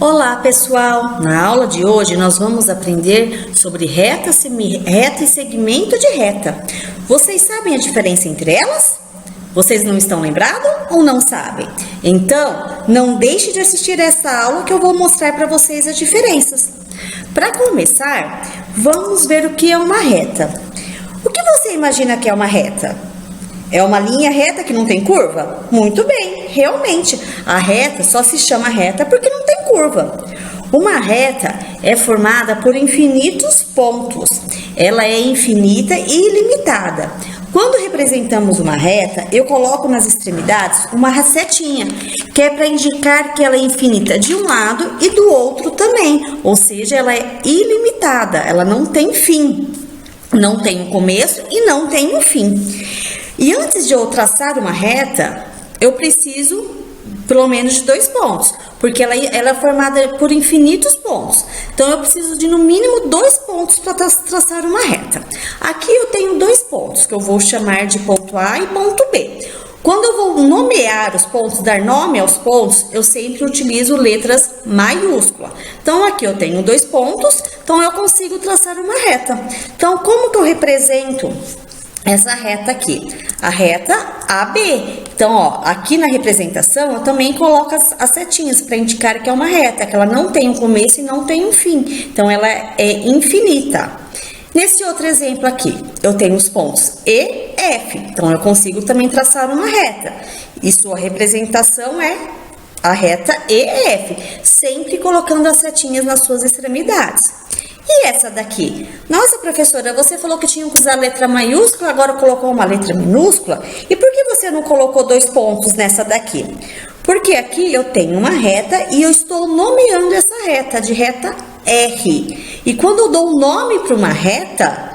Olá pessoal, na aula de hoje nós vamos aprender sobre reta, semirreta e segmento de reta. Vocês sabem a diferença entre elas? Vocês não estão lembrados ou não sabem? Então, não deixe de assistir essa aula que eu vou mostrar para vocês as diferenças. Para começar, vamos ver o que é uma reta. O que você imagina que é uma reta? É uma linha reta que não tem curva? Muito bem, realmente, a reta só se chama reta porque não tem curva. Uma reta é formada por infinitos pontos. Ela é infinita e ilimitada. Quando representamos uma reta, eu coloco nas extremidades uma setinha, que é para indicar que ela é infinita de um lado e do outro também. Ou seja, ela é ilimitada, ela não tem fim. Não tem um começo e não tem um fim. E antes de eu traçar uma reta, eu preciso pelo menos de 2 pontos, porque ela é formada por infinitos pontos. Então, eu preciso de no mínimo 2 pontos para traçar uma reta. Aqui eu tenho 2 pontos, que eu vou chamar de ponto A e ponto B. Quando eu vou nomear os pontos, dar nome aos pontos, eu sempre utilizo letras maiúsculas. Então, aqui eu tenho 2 pontos, então eu consigo traçar uma reta. Então, como que eu represento essa reta aqui? A reta AB. Então, ó, aqui na representação eu também coloco as setinhas para indicar que é uma reta, que ela não tem um começo e não tem um fim. Então, ela é infinita. Nesse outro exemplo aqui, eu tenho os pontos E, F. Então, eu consigo também traçar uma reta. E sua representação é a reta EF, sempre colocando as setinhas nas suas extremidades. E essa daqui? Nossa, professora, você falou que tinha que usar letra maiúscula, agora colocou uma letra minúscula. E por que você não colocou 2 pontos nessa daqui? Porque aqui eu tenho uma reta e eu estou nomeando essa reta de reta R. E quando eu dou um nome para uma reta,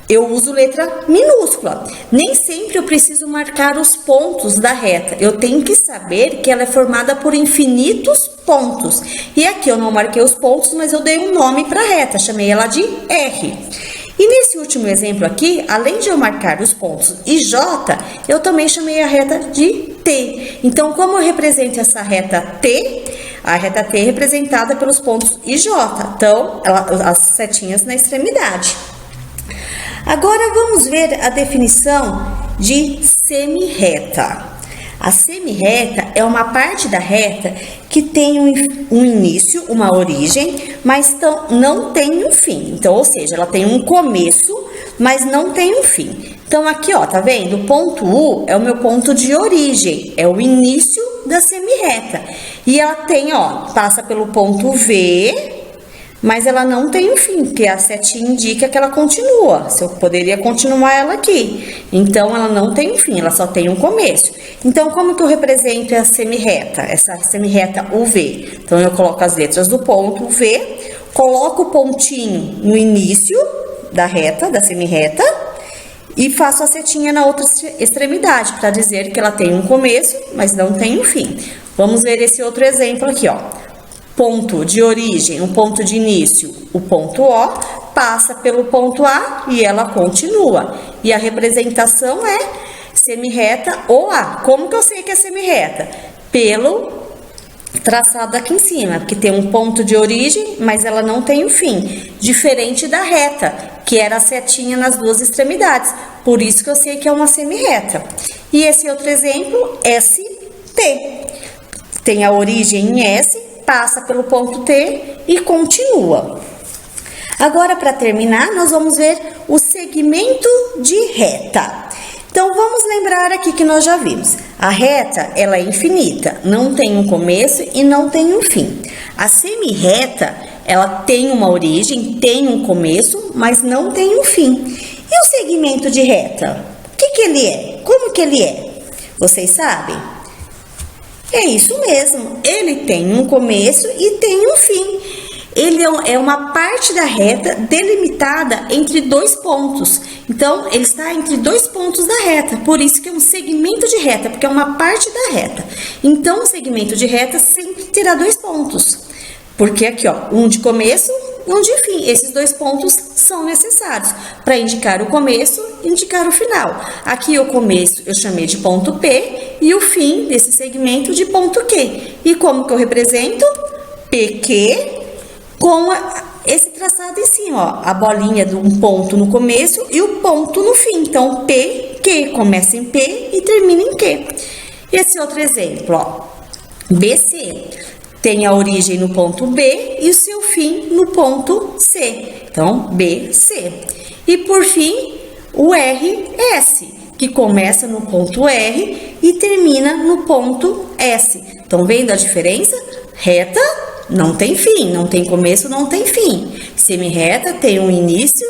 eu uso letra minúscula. Nem sempre eu preciso marcar os pontos da reta. Eu tenho que saber que ela é formada por infinitos pontos. E aqui eu não marquei os pontos, mas eu dei um nome para a reta. Chamei ela de R. E nesse último exemplo aqui, além de eu marcar os pontos e J, eu também chamei a reta de T. Então, como eu represento essa reta T, a reta T é representada pelos pontos e J. Então, as setinhas na extremidade. Agora vamos ver a definição de semirreta. A semirreta é uma parte da reta que tem um início, uma origem, mas não tem um fim. Então, ou seja, ela tem um começo, mas não tem um fim. Então, aqui, ó, tá vendo? O ponto U é o meu ponto de origem, é o início da semirreta. E ela tem, ó, passa pelo ponto V, mas ela não tem um fim, porque a setinha indica que ela continua. Se eu poderia continuar ela aqui. Então, ela não tem um fim, ela só tem um começo. Então, como que eu represento a semirreta? Essa semirreta UV. Então, eu coloco as letras do ponto V, coloco o pontinho no início da reta, da semirreta, e faço a setinha na outra extremidade, para dizer que ela tem um começo, mas não tem um fim. Vamos ver esse outro exemplo aqui, ó. Ponto de origem, um ponto de início, o ponto O, passa pelo ponto A e ela continua. E a representação é semirreta OA. Como que eu sei que é semirreta? Pelo traçado aqui em cima, porque tem um ponto de origem, mas ela não tem o fim. Diferente da reta, que era a setinha nas 2 extremidades. Por isso que eu sei que é uma semirreta. E esse outro exemplo, ST. Tem a origem em S, passa pelo ponto T e continua. Agora, para terminar, nós vamos ver o segmento de reta. Então, vamos lembrar aqui que nós já vimos. A reta, ela é infinita, não tem um começo e não tem um fim. A semirreta, ela tem uma origem, tem um começo, mas não tem um fim. E o segmento de reta? O que ele é? Como que ele é? Vocês sabem? É isso mesmo, ele tem um começo e tem um fim. Ele é uma parte da reta delimitada entre 2 pontos. Então, ele está entre 2 pontos da reta, por isso que é um segmento de reta, porque é uma parte da reta. Então, o segmento de reta sempre terá 2 pontos. Porque aqui, ó, um de começo e um de fim. Esses 2 pontos são necessários para indicar o começo e indicar o final. Aqui o começo eu chamei de ponto P e o fim desse segmento de ponto Q. E como que eu represento? PQ com esse traçado em cima, ó, a bolinha de um ponto no começo e o ponto no fim. Então, PQ começa em P e termina em Q. Esse outro exemplo, ó, BC tem a origem no ponto B e o seu fim no ponto C. Então, BC. E por fim, o RS, que começa no ponto R e termina no ponto S. Estão vendo a diferença? Reta não tem fim, não tem começo, não tem fim. Semi-reta tem um início,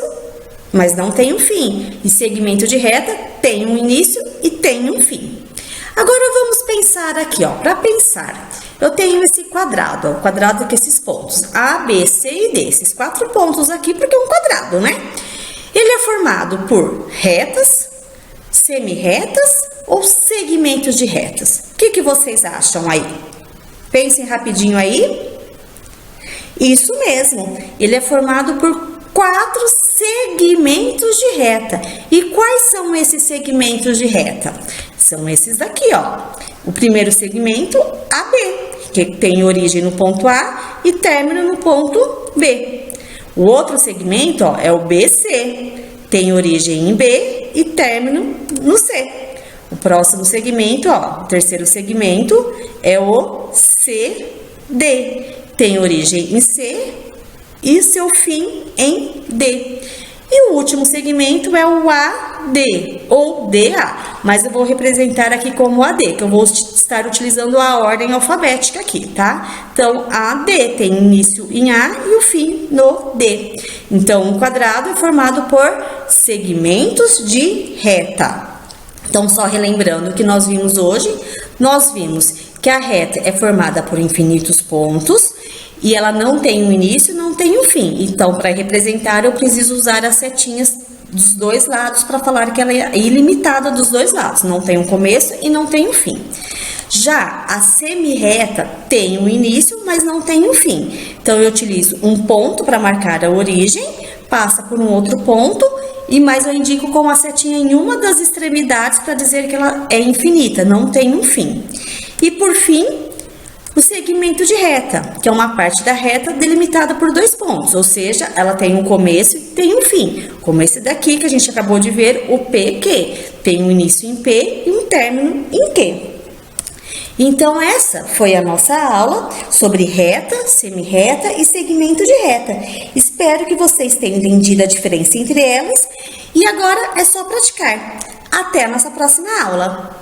mas não tem um fim. E segmento de reta tem um início e tem um fim. Agora vamos pensar aqui, ó. Para pensar, eu tenho esse quadrado, ó, o quadrado com esses pontos A, B, C e D. Esses 4 pontos aqui, porque é um quadrado, né? Ele é formado por retas, semi-retas ou segmentos de retas? O que vocês acham aí? Pensem rapidinho aí. Isso mesmo, ele é formado por 4 segmentos de reta. E quais são esses segmentos de reta? São esses daqui, ó. O primeiro segmento, AB, que tem origem no ponto A e término no ponto B. O outro segmento, ó, é o BC, tem origem em B e término no C. O próximo segmento, ó, o terceiro segmento é o CD, tem origem em C e seu fim em D. E o último segmento é o AD, ou DA, mas eu vou representar aqui como AD, que eu vou estar utilizando a ordem alfabética aqui, tá? Então, AD tem início em A e o fim no D. Então, um quadrado é formado por segmentos de reta. Então, só relembrando o que nós vimos hoje, nós vimos que a reta é formada por infinitos pontos, e ela não tem um início, não tem um fim. Então, para representar, eu preciso usar as setinhas dos dois lados para falar que ela é ilimitada dos dois lados. Não tem um começo e não tem um fim. Já a semi-reta tem um início, mas não tem um fim. Então, eu utilizo um ponto para marcar a origem, passa por um outro ponto, mas eu indico com a setinha em uma das extremidades para dizer que ela é infinita, não tem um fim. E, por fim, o segmento de reta, que é uma parte da reta delimitada por 2 pontos, ou seja, ela tem um começo e tem um fim. Como esse daqui que a gente acabou de ver, o PQ, tem um início em P e um término em Q. Então, essa foi a nossa aula sobre reta, semi-reta e segmento de reta. Espero que vocês tenham entendido a diferença entre elas e agora é só praticar. Até a nossa próxima aula!